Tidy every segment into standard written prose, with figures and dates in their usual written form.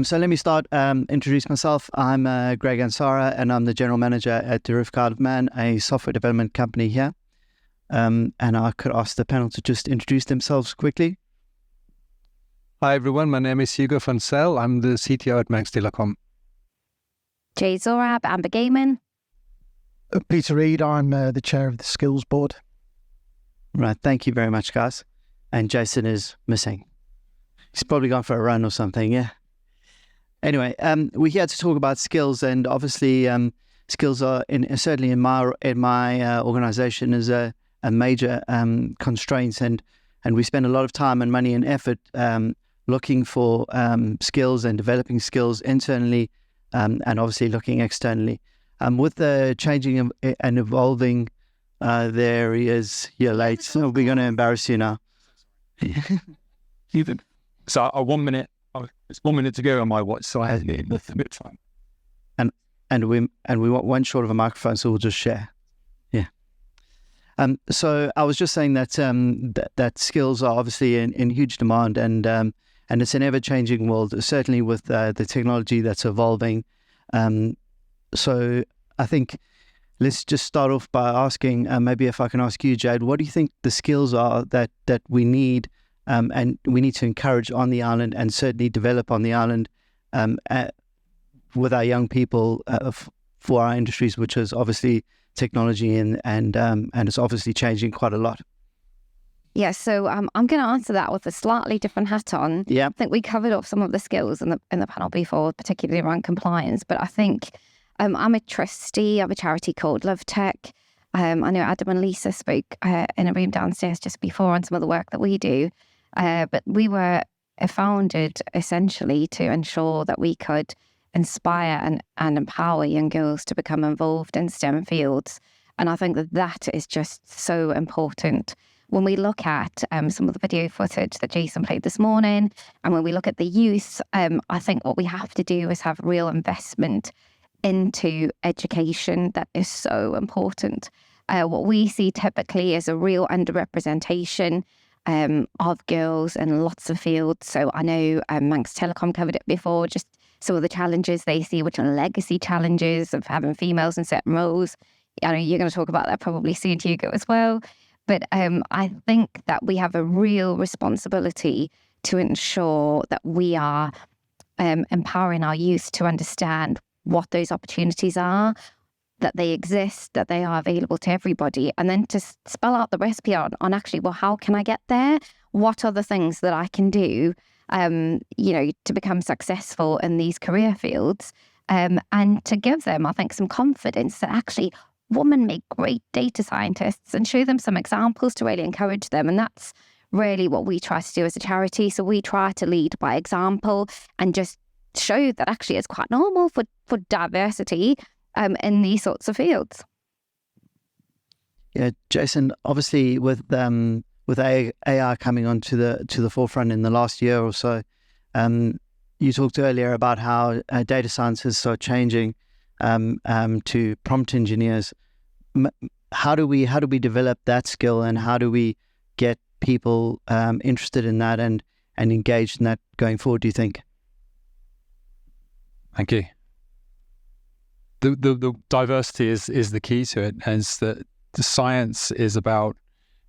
So let me start, introduce myself. I'm Greg Ansara, and I'm the General Manager at Derived of Man, a software development company here. And I could ask the panel to just introduce themselves quickly. Hi everyone, my name is Hugo van Zyl. I'm the CTO at Max Telecom. Jay Zorab, Amber Gaiman. Peter Reed, I'm the chair of the Skills Board. Right, thank you very much, guys. And Jason is missing. He's probably gone for a run or something, yeah. Anyway, we're here to talk about skills, and obviously skills are, certainly in my organization, is a major constraint, and we spend a lot of time and money and effort looking for skills and developing skills internally, and obviously looking externally. With the changing and evolving, there he is. You're late, so we're going to embarrass you now. So 1 minute. It's 1 minute to go on my watch, so I had a bit of time. And we want one short of a microphone, so we'll just share. Yeah. So I was just saying that that skills are obviously in huge demand, and it's an ever-changing world, certainly with the technology that's evolving. So I think let's just start off by asking, maybe if I can ask you, Jade, what do you think the skills are that we need and we need to encourage on the island, and certainly develop on the island with our young people for our industries, which is obviously technology, and it's obviously changing quite a lot. Yeah, so I'm going to answer that with a slightly different hat on. Yeah. I think we covered off some of the skills in the panel before, particularly around compliance, but I think I'm a trustee of a charity called Love Tech. I know Adam and Lisa spoke in a room downstairs just before on some of the work that we do. But we were founded essentially to ensure that we could inspire and empower young girls to become involved in STEM fields. And I think that is just so important. When we look at some of the video footage that Jason played this morning, and when we look at the youth, I think what we have to do is have real investment into education that is so important. What we see typically is a real underrepresentation of girls in lots of fields. So I know Manx Telecom covered it before, just some of the challenges they see, which are legacy challenges of having females in certain roles. I know you're going to talk about that probably soon, Hugo, as well. But I think that we have a real responsibility to ensure that we are empowering our youth to understand what those opportunities are, that they exist, that they are available to everybody, and then to spell out the recipe on actually, well, how can I get there? What are the things that I can do, to become successful in these career fields, and to give them, I think, some confidence that actually women make great data scientists, and show them some examples to really encourage them. And that's really what we try to do as a charity. So we try to lead by example and just show that actually it's quite normal for diversity in these sorts of fields. Yeah, Jason, obviously with AI coming onto the forefront in the last year or so, you talked earlier about how data scientists are changing to prompt engineers. How do we develop that skill, and how do we get people interested in that and engaged in that going forward, do you think? Thank you. The diversity is the key to it, as that the science is about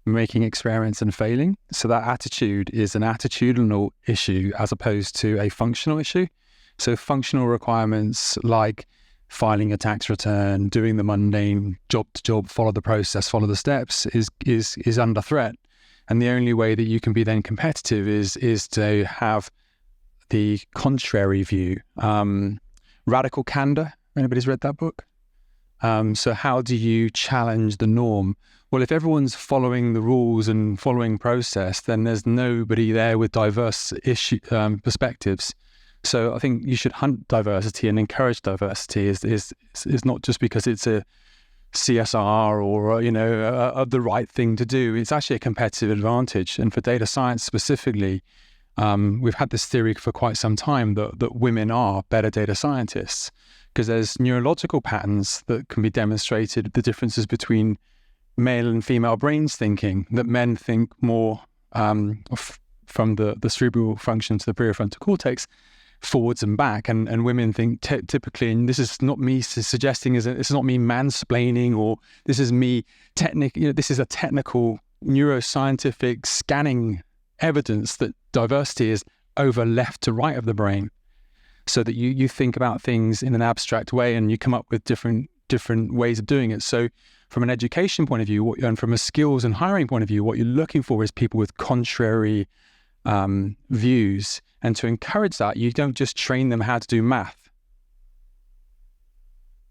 making experiments and failing. So that attitude is an attitudinal issue as opposed to a functional issue. So functional requirements like filing a tax return, doing the mundane job to job, follow the process, follow the steps is under threat. And the only way that you can be then competitive is to have the contrary view. Radical Candor. Anybody's read that book? So how do you challenge the norm? Well, if everyone's following the rules and following process, then there's nobody there with diverse perspectives. So I think you should hunt diversity and encourage diversity. Is not just because it's a CSR or the right thing to do. It's actually a competitive advantage. And for data science specifically, we've had this theory for quite some time that women are better data scientists, because there's neurological patterns that can be demonstrated, the differences between male and female brains thinking, that men think more from the cerebral function to the prefrontal cortex, forwards and back, and women think typically, and this is not me suggesting, it's not me mansplaining, or this is me this is a technical neuroscientific scanning evidence that diversity is over left to right of the brain, so that you think about things in an abstract way and you come up with different ways of doing it. So from an education point of view, and from a skills and hiring point of view, what you're looking for is people with contrary views. And to encourage that, you don't just train them how to do math.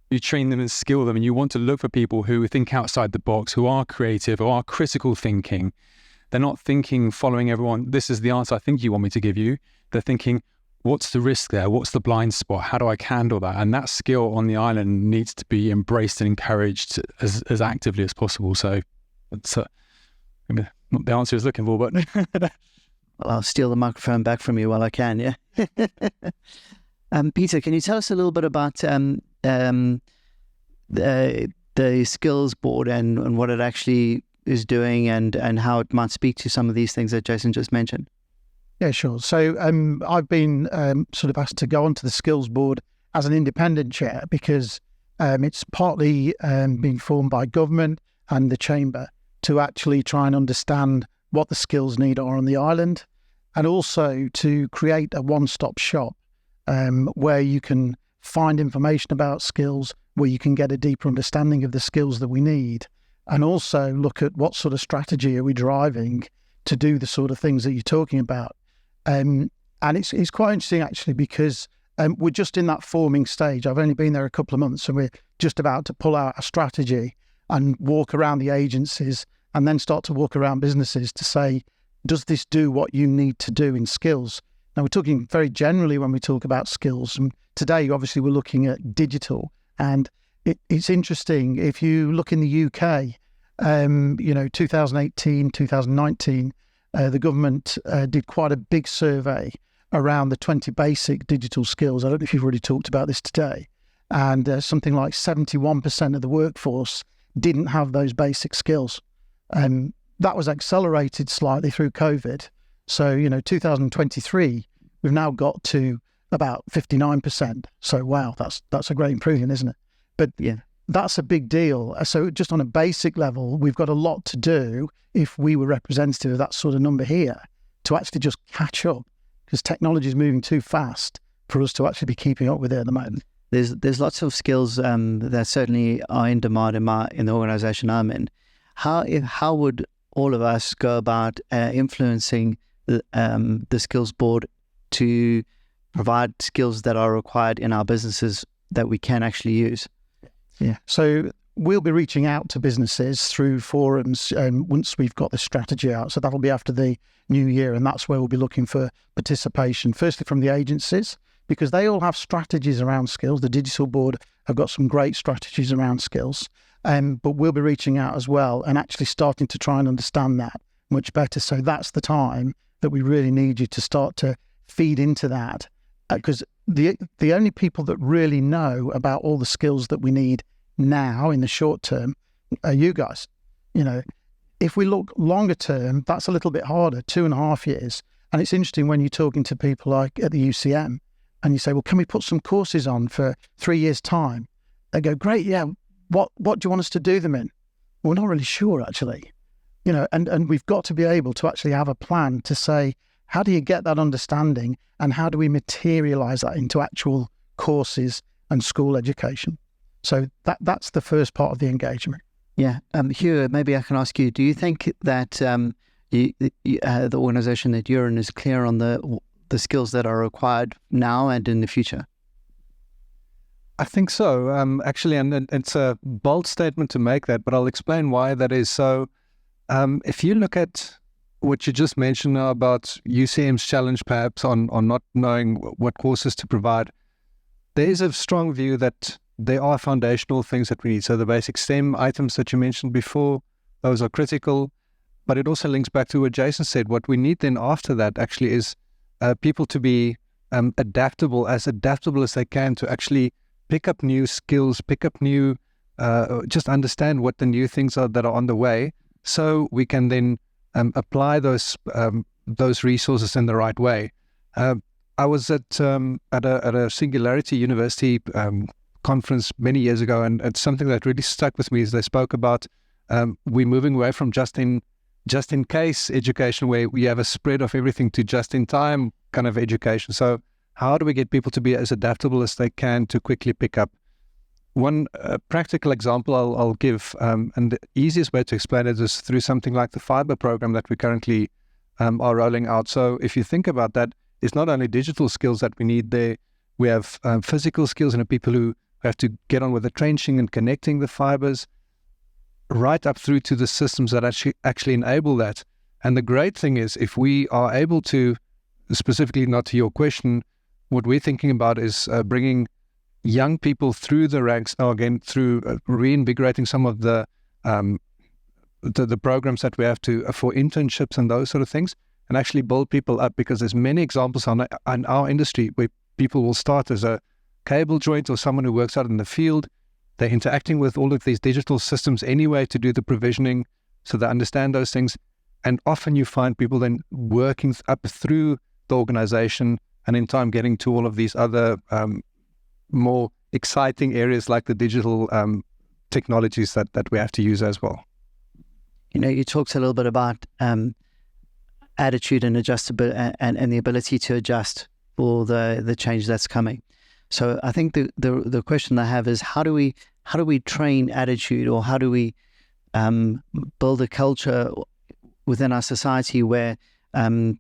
You train them and skill them, and you want to look for people who think outside the box, who are creative, who are critical thinking. They're not thinking, following everyone, this is the answer I think you want me to give you. They're thinking, what's the risk there? What's the blind spot? How do I handle that? And that skill on the island needs to be embraced and encouraged as actively as possible. So it's not the answer I was looking for, but... Well, I'll steal the microphone back from you while I can, yeah? Peter, can you tell us a little bit about the skills board and what it actually is doing and how it might speak to some of these things that Jason just mentioned? Yeah, sure. So I've been sort of asked to go onto the skills board as an independent chair because it's partly been formed by government and the chamber to actually try and understand what the skills need are on the island, and also to create a one-stop shop where you can find information about skills, where you can get a deeper understanding of the skills that we need, and also look at what sort of strategy are we driving to do the sort of things that you're talking about. And it's quite interesting actually because we're just in that forming stage. I've only been there a couple of months, and we're just about to pull out a strategy and walk around the agencies and then start to walk around businesses to say, does this do what you need to do in skills? Now, we're talking very generally when we talk about skills. And today, obviously, we're looking at digital. And it's interesting, if you look in the UK, 2018, 2019, the government did quite a big survey around the 20 basic digital skills. I don't know if you've already talked about this today. And something like 71% of the workforce didn't have those basic skills. That was accelerated slightly through COVID. So, 2023, we've now got to about 59%. So, wow, that's a great improvement, isn't it? But yeah, that's a big deal. So just on a basic level, we've got a lot to do if we were representative of that sort of number here to actually just catch up, because technology is moving too fast for us to actually be keeping up with it at the moment. There's lots of skills that certainly are in demand in the organisation I'm in. How would all of us go about influencing the skills board to provide skills that are required in our businesses that we can actually use? Yeah. So we'll be reaching out to businesses through forums once we've got the strategy out. So that'll be after the new year, and that's where we'll be looking for participation. Firstly, from the agencies, because they all have strategies around skills. The digital board have got some great strategies around skills. But we'll be reaching out as well and actually starting to try and understand that much better. So that's the time that we really need you to start to feed into that, because the only people that really know about all the skills that we need now in the short term are you guys. If we look longer term, that's a little bit harder, 2.5 years. And it's interesting when you're talking to people like at the UCM and you say, well, can we put some courses on for 3 years' time? They go, great, yeah. What do you want us to do them in? Well, we're not really sure, actually. And we've got to be able to actually have a plan to say, how do you get that understanding and how do we materialise that into actual courses and school education? So that's the first part of the engagement. Yeah. Hugh, maybe I can ask you, do you think that the organisation that you're in is clear on the skills that are required now and in the future? I think so, actually, and it's a bold statement to make that, but I'll explain why that is. So if you look at what you just mentioned now about UCM's challenge perhaps on not knowing what courses to provide, there is a strong view that there are foundational things that we need. So the basic STEM items that you mentioned before, those are critical, but it also links back to what Jason said. What we need then after that actually is people to be adaptable as they can to actually pick up new skills, pick up new, just understand what the new things are that are on the way, so we can then apply those resources in the right way. I was at a Singularity University conference many years ago, and it's something that really stuck with me. Is they spoke about we're moving away from just in case education, where we have a spread of everything, to just in time kind of education. So how do we get people to be as adaptable as they can to quickly pick up? One practical example I'll give, and the easiest way to explain it is through something like the fiber program that we currently are rolling out. So if you think about that, it's not only digital skills that we need there. We have physical skills, and people who have to get on with the trenching and connecting the fibers, right up through to the systems that actually enable that. And the great thing is, if we are able to, specifically not to your question, what we're thinking about is bringing young people through the ranks now again, through reinvigorating some of the programs that we have to for internships and those sort of things, and actually build people up, because there's many examples in our industry where people will start as a cable joint or someone who works out in the field. They're interacting with all of these digital systems anyway to do the provisioning, so they understand those things. And often you find people then working up through the organization, and in time getting to all of these other more exciting areas like the digital technologies that we have to use as well. You talked a little bit about attitude and adjustability and the ability to adjust for the change that's coming. So I think the question I have is, how do we train attitude, or how do we build a culture within our society where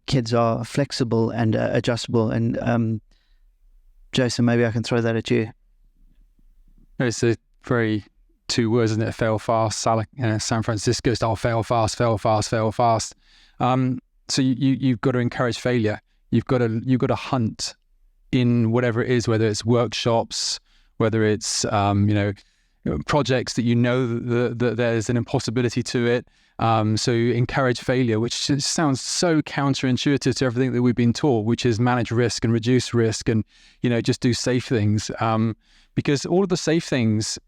kids are flexible and adjustable? And Jason, maybe I can throw that at you. It's a very two words, isn't it? Fail fast. San Francisco style, fail fast, fail fast, fail fast. So you've got to encourage failure. You've got to hunt in whatever it is, whether it's workshops, whether it's projects that that there's an impossibility to it. So encourage failure, which just sounds so counterintuitive to everything that we've been taught, which is manage risk and reduce risk, and just do safe things. Because all of the safe things,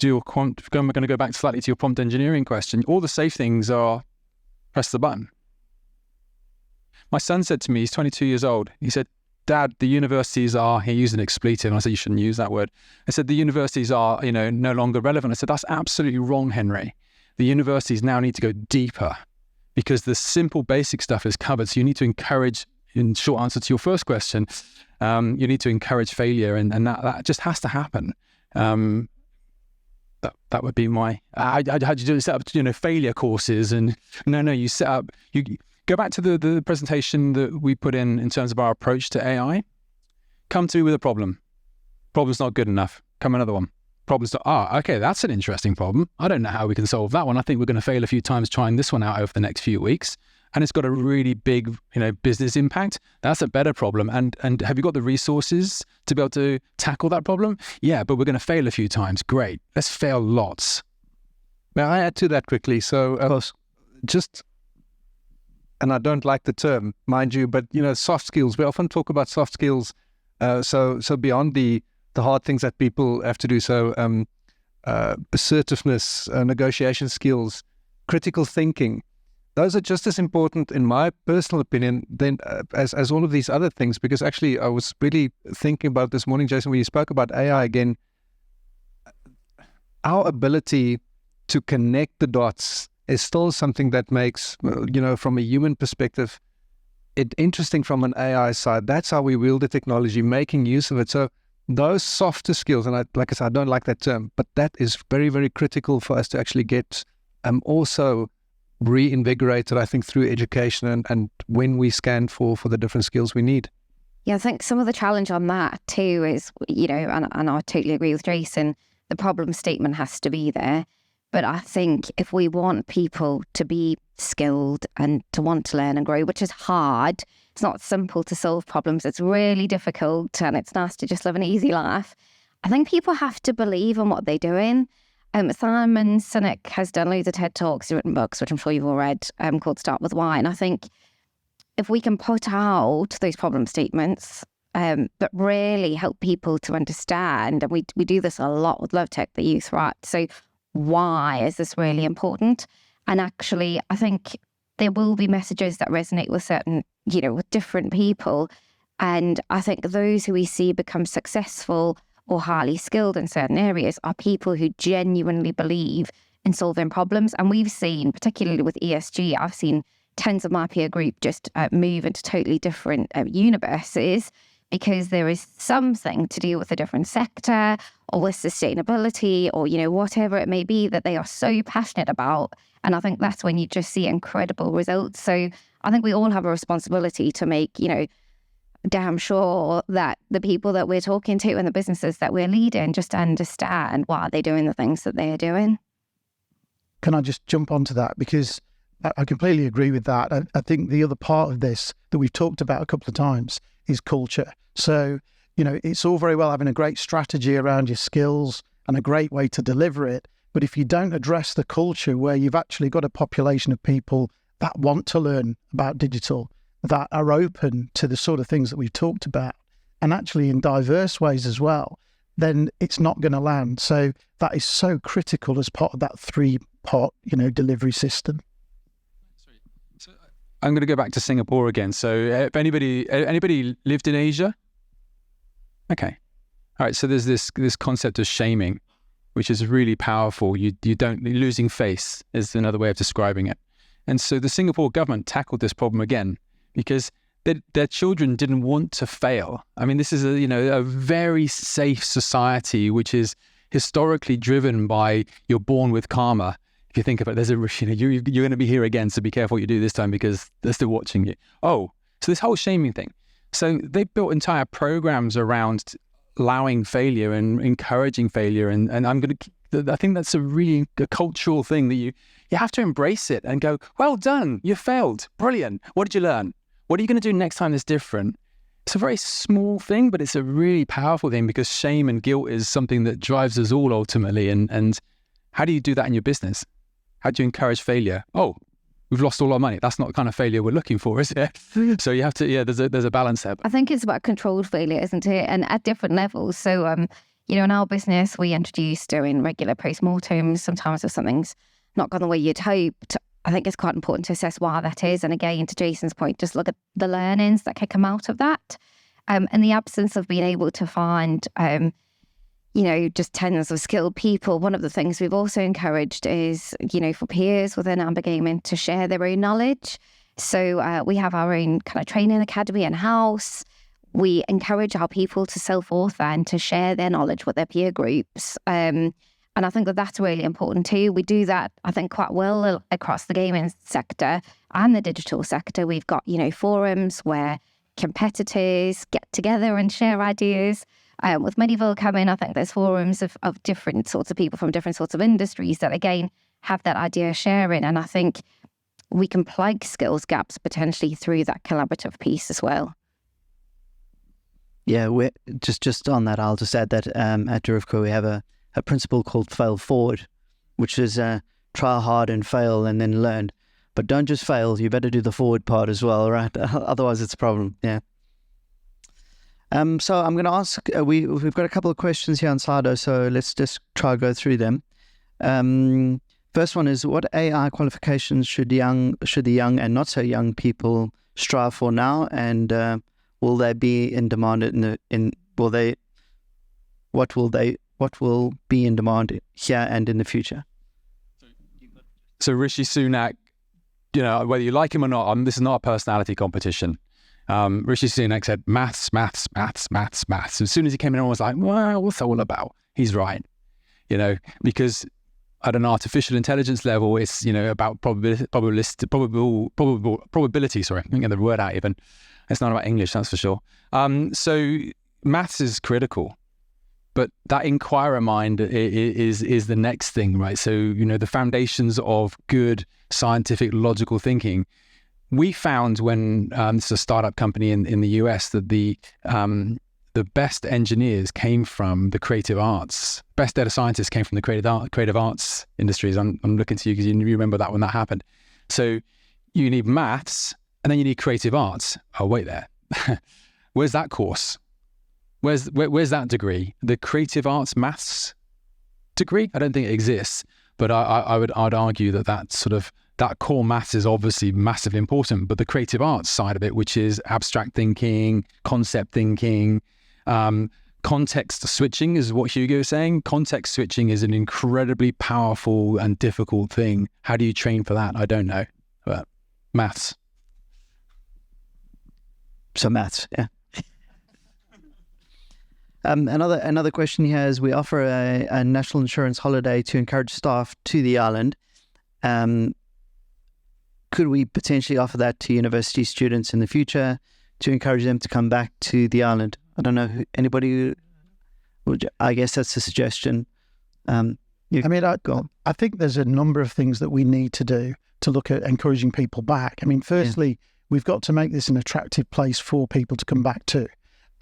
I'm going to go back slightly to your prompt engineering question. All the safe things are press the button. My son said to me, he's 22 years old. He said, "Dad, the universities are," he used an expletive, and I said, "You shouldn't use that word." I said, "The universities are, no longer relevant." I said, "That's absolutely wrong, Henry. The universities now need to go deeper, because the simple basic stuff is covered. So you need to encourage," in short answer to your first question, you need to encourage failure, and that just has to happen. That would be my, I had to do set up, failure courses, and no, you set up, you go back to the presentation that we put in terms of our approach to AI. Come through with a problem. Problem's not good enough. Come another one. Problem's not, okay, that's an interesting problem. I don't know how we can solve that one. I think we're going to fail a few times trying this one out over the next few weeks. And it's got a really big, business impact. That's a better problem. And have you got the resources to be able to tackle that problem? Yeah, but we're going to fail a few times. Great. Let's fail lots. May I add to that quickly? So and I don't like the term, mind you, but soft skills. We often talk about soft skills. So beyond the hard things that people have to do. So assertiveness, negotiation skills, critical thinking. Those are just as important, in my personal opinion, than as all of these other things. Because actually, I was really thinking about this morning, Jason, when you spoke about AI again. Our ability to connect the dots is still something that makes, from a human perspective, it interesting from an AI side. That's how we wield the technology, making use of it. So those softer skills, and like I said, I don't like that term, but that is very, very critical for us to actually get also reinvigorated, I think, through education and when we scan for the different skills we need. Yeah, I think some of the challenge on that too is, and I totally agree with Jason, the problem statement has to be there. But I think if we want people to be skilled and to want to learn and grow, which is hard, it's not simple to solve problems, it's really difficult, and it's nice to just live an easy life. I think people have to believe in what they're doing. Simon Sinek has done loads of TED Talks, he's written books, which I'm sure you've all read, called Start With Why. And I think if we can put out those problem statements that really help people to understand, and we do this a lot with Love Tech, the youth, right? So why is this really important? And actually, I think there will be messages that resonate with certain, with different people. And I think those who we see become successful or highly skilled in certain areas are people who genuinely believe in solving problems. And we've seen, particularly with ESG, I've seen tons of my peer group just move into totally different universes because there is something to do with a different sector or with sustainability or, whatever it may be that they are so passionate about. And I think that's when you just see incredible results. So I think we all have a responsibility to make, damn sure that the people that we're talking to and the businesses that we're leading just understand why they're doing the things that they're doing. Can I just jump onto that? Because I completely agree with that. I think the other part of this that we've talked about a couple of times is culture. So, it's all very well having a great strategy around your skills and a great way to deliver it. But if you don't address the culture where you've actually got a population of people that want to learn about digital, that are open to the sort of things that we've talked about, and actually in diverse ways as well, then it's not going to land. So that is so critical as part of that three-part, delivery system. So I'm going to go back to Singapore again. So if anybody lived in Asia? Okay. All right. So there's this concept of shaming, which is really powerful. Losing face is another way of describing it. And so the Singapore government tackled this problem again because their children didn't want to fail. I mean, this is a very safe society, which is historically driven by you're born with karma. If you think about it, you're going to be here again, so be careful what you do this time because they're still watching you. Oh, so this whole shaming thing. So they built entire programs around allowing failure and encouraging failure. And I think that's a cultural thing that you have to embrace it and go, well done, you failed, brilliant. What did you learn? What are you going to do next time that's different? It's a very small thing, but it's a really powerful thing because shame and guilt is something that drives us all ultimately. And how do you do that in your business? How do you encourage failure? Oh, we've lost all our money. That's not the kind of failure we're looking for, is it? So you have to, there's a balance there. I think it's about controlled failure, isn't it? And at different levels. So, in our business, we introduce doing regular postmortems. Sometimes if something's not gone the way you'd hoped, I think it's quite important to assess why that is. And again, to Jason's point, just look at the learnings that can come out of that. In the absence of being able to find, just tens of skilled people, one of the things we've also encouraged is, for peers within Amber Gaming to share their own knowledge. So we have our own kind of training academy in-house. We encourage our people to self-author and to share their knowledge with their peer groups. And I think that that's really important too. We do that, I think, quite well across the gaming sector and the digital sector. We've got, forums where competitors get together and share ideas. With Medieval coming, I think there's forums of different sorts of people from different sorts of industries that, again, have that idea sharing. And I think we can plug skills gaps potentially through that collaborative piece as well. Yeah, we're just on that, I'll just add that at Durivco we have a principle called fail forward, which is try hard and fail and then learn. But don't just fail, you better do the forward part as well, right? Otherwise it's a problem, yeah. So I'm going to ask, we've got a couple of questions here on Slido, so let's just try to go through them. First one is, what AI qualifications should the young and not so young people strive for now, and will they be in demand what will be in demand here and in the future? So Rishi Sunak, whether you like him or not, this is not a personality competition. Rishi Sunak said maths. As soon as he came in, everyone was like, well, what's that all about? He's right. Because at an artificial intelligence level, it's, about probability, sorry, I can't get the word out even. It's not about English, that's for sure. So maths is critical. But that inquirer mind is the next thing, right? So, the foundations of good scientific, logical thinking. We found when this is a startup company in the US that the best engineers came from the creative arts. Best data scientists came from the creative arts industries. I'm looking to you because you remember that when that happened. So you need maths and then you need creative arts. Oh, wait there. Where's that course? Where's that degree? The creative arts maths degree? I don't think it exists, but I'd argue that that core maths is obviously massively important, but the creative arts side of it, which is abstract thinking, concept thinking, context switching is what Hugo is saying. Context switching is an incredibly powerful and difficult thing. How do you train for that? I don't know, but maths. So maths, yeah. Another question here is, we offer a national insurance holiday to encourage staff to the island. Could we potentially offer that to university students in the future to encourage them to come back to the island? I don't know anybody would. I guess that's a suggestion. I think there's a number of things that we need to do to look at encouraging people back. I mean, firstly, we've got to make this an attractive place for people to come back to.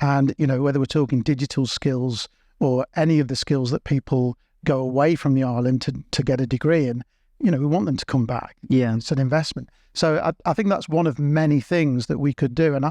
And, whether we're talking digital skills or any of the skills that people go away from the island to get a degree in, we want them to come back. Yeah. It's an investment. So I think that's one of many things that we could do. And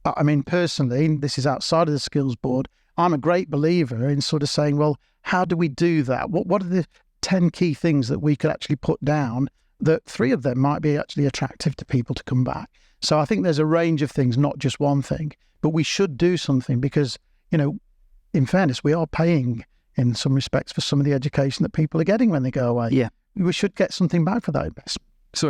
I mean, personally, this is outside of the skills board, I'm a great believer in sort of saying, well, how do we do that? What are the 10 key things that we could actually put down that 3 of them might be actually attractive to people to come back? So I think there's a range of things, not just one thing, but we should do something because, in fairness, we are paying in some respects for some of the education that people are getting when they go away. Yeah. We should get something back for that investment.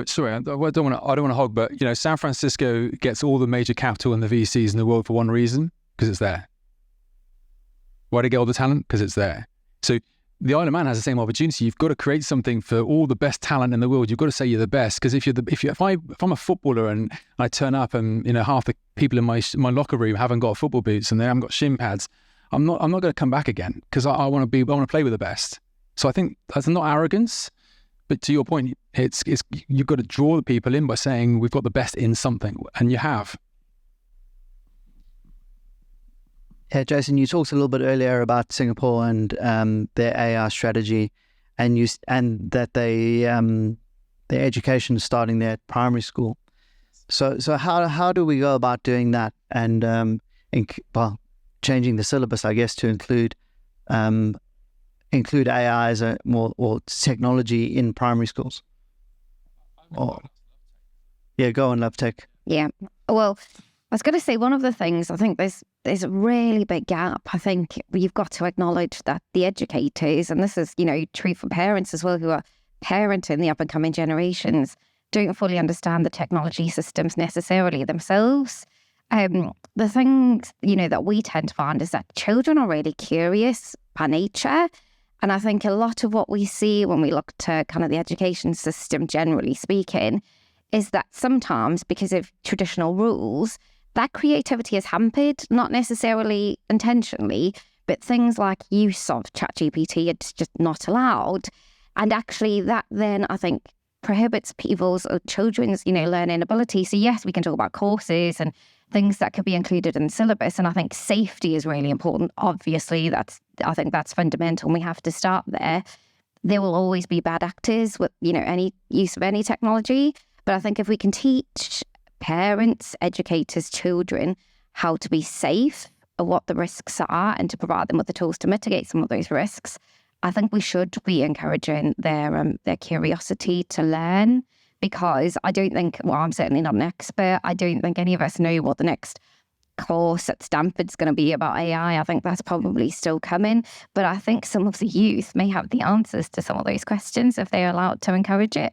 Sorry, I don't want to hog, but San Francisco gets all the major capital and the VCs in the world for one reason, because it's there. Why do they get all the talent? Because it's there. So the Isle of Man has the same opportunity. You've got to create something for all the best talent in the world. You've got to say you're the best, because if I'm a footballer and I turn up and half the people in my locker room haven't got football boots and they haven't got shin pads, I'm not going to come back again, because I want to play with the best. So I think that's not arrogance. But to your point, it's you've got to draw the people in by saying we've got the best in something, and you have. Yeah, Jason, you talked a little bit earlier about Singapore and their AI strategy, and that their education is starting there at primary school. So how do we go about doing that and changing the syllabus, I guess, to include AI as or technology in primary schools? Go on, Love Tech. Yeah. Well, I was going to say, one of the things, I think there's a really big gap. I think you've got to acknowledge that the educators, and this is, true for parents as well, who are parenting the up and coming generations, don't fully understand the technology systems necessarily themselves. The things, that we tend to find is that children are really curious by nature. And I think a lot of what we see when we look to kind of the education system, generally speaking, is that sometimes because of traditional rules, that creativity is hampered, not necessarily intentionally, but things like use of ChatGPT, it's just not allowed. And actually that then, I think, prohibits people's or children's, learning ability. So yes, we can talk about courses and things that could be included in the syllabus. And I think safety is really important. Obviously, I think that's fundamental, and we have to start there. There will always be bad actors with, any use of any technology. But I think if we can teach parents, educators, children how to be safe, or what the risks are, and to provide them with the tools to mitigate some of those risks, I think we should be encouraging their curiosity to learn. Because I don't think, I'm certainly not an expert. I don't think any of us know what the next course at Stanford's going to be about AI. I think that's probably still coming. But I think some of the youth may have the answers to some of those questions if they're allowed to encourage it.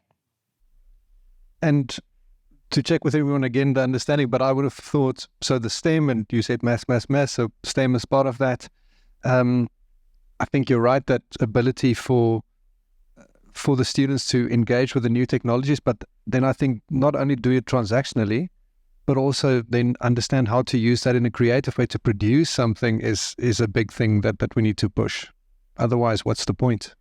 And to check with everyone again, the understanding, but I would have thought, so the STEM, and you said maths, so STEM is part of that. I think you're right, that ability for the students to engage with the new technologies, but then I think not only do it transactionally, but also then understand how to use that in a creative way to produce something is a big thing that we need to push. Otherwise, what's the point?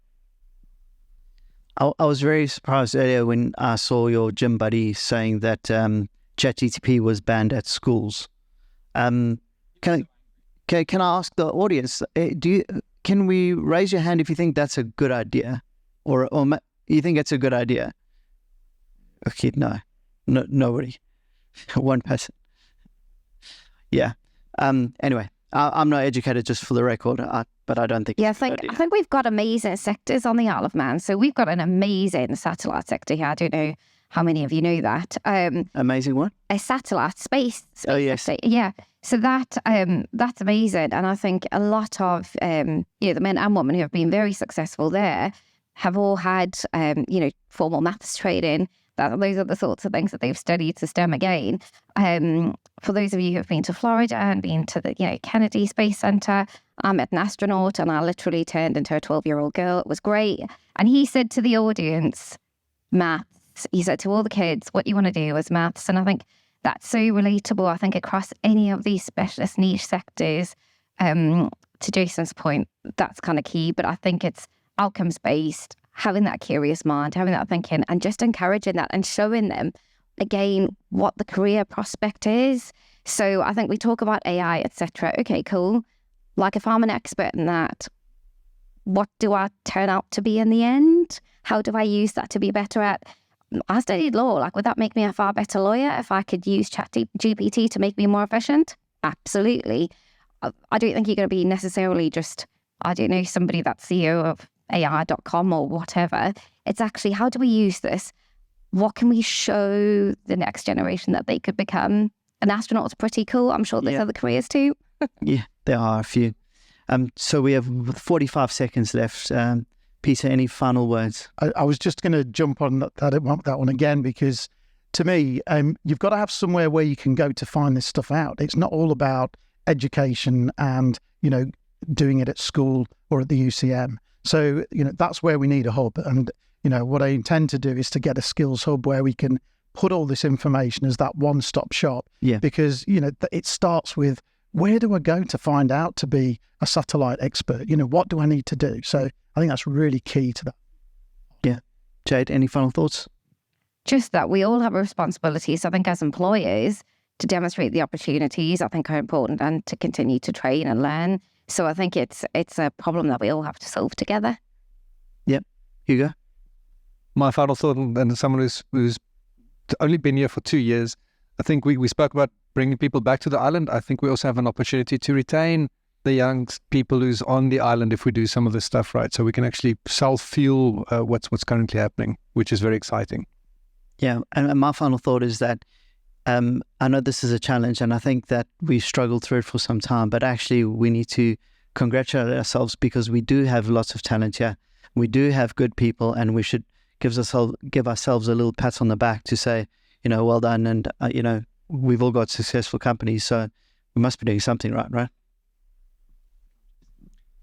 I was very surprised earlier when I saw your gym buddy saying that ChatGPT was banned at schools. Can I ask the audience, can we raise your hand if you think that's a good idea? Or you think it's a good idea? Okay, no, nobody. One person. Yeah. Anyway, I'm not educated, just for the record, but I don't think. Yeah, I think we've got amazing sectors on the Isle of Man. So we've got an amazing satellite sector here. I don't know how many of you know that? Amazing one. A satellite space. Oh, yes. Yeah. So that's amazing. And I think a lot of, the men and women who have been very successful there have all had, formal maths training. Those are the sorts of things that they've studied to STEM again. For those of you who have been to Florida and been to the Kennedy Space Center, I met an astronaut and I literally turned into a 12-year-old girl. It was great. And he said to the audience, maths. He said to all the kids, what you want to do is maths. And I think that's so relatable, I think, across any of these specialist niche sectors. To Jason's point, that's kind of key. But I think it's outcomes-based, having that curious mind, having that thinking, and just encouraging that and showing them, again, what the career prospect is. So I think we talk about AI, etc. Okay, cool. Like if I'm an expert in that, what do I turn out to be in the end? How do I use that to be better at? I studied law. Like, would that make me a far better lawyer if I could use ChatGPT to make me more efficient? Absolutely. I don't think you're going to be necessarily just, somebody that's CEO of AI.com or whatever. It's actually, how do we use this? What can we show the next generation that they could become? An astronaut's pretty cool. I'm sure there's other careers too. Yeah, there are a few. So we have 45 seconds left. Peter, any final words? I was just going to jump on that one again, because to me, you've got to have somewhere where you can go to find this stuff out. It's not all about education and, doing it at school or at the UCM. So, that's where we need a hub. And, what I intend to do is to get a skills hub where we can put all this information as that one-stop shop. Yeah. Because, it starts with, where do I go to find out to be a satellite expert? What do I need to do? So I think that's really key to that. Yeah. Jade, any final thoughts? Just that we all have a responsibility. So I think as employers, to demonstrate the opportunities, I think are important, and to continue to train and learn. So I think it's a problem that we all have to solve together. Yep. Hugo? My final thought, and as someone who's only been here for 2 years, I think we spoke about bringing people back to the island. I think we also have an opportunity to retain the young people who's on the island if we do some of this stuff right. So we can actually self-fuel what's currently happening, which is very exciting. Yeah, and my final thought is that I know this is a challenge, and I think that we struggled through it for some time, but actually we need to congratulate ourselves, because we do have lots of talent here. We do have good people, and we should give ourselves a little pat on the back to say, well done. And, we've all got successful companies, so we must be doing something right?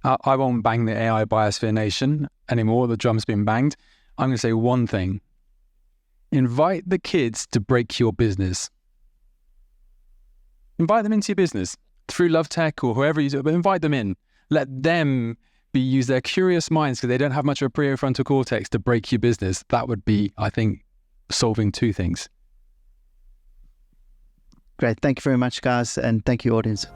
I won't bang the AI biosphere nation anymore. The drum's been banged. I'm going to say one thing. Invite the kids to break your business. Invite them into your business through Love Tech or whoever you do, but invite them in. Let them use their curious minds, because they don't have much of a prefrontal cortex, to break your business. That would be, I think, solving two things. Great. Thank you very much, guys. And thank you, audience.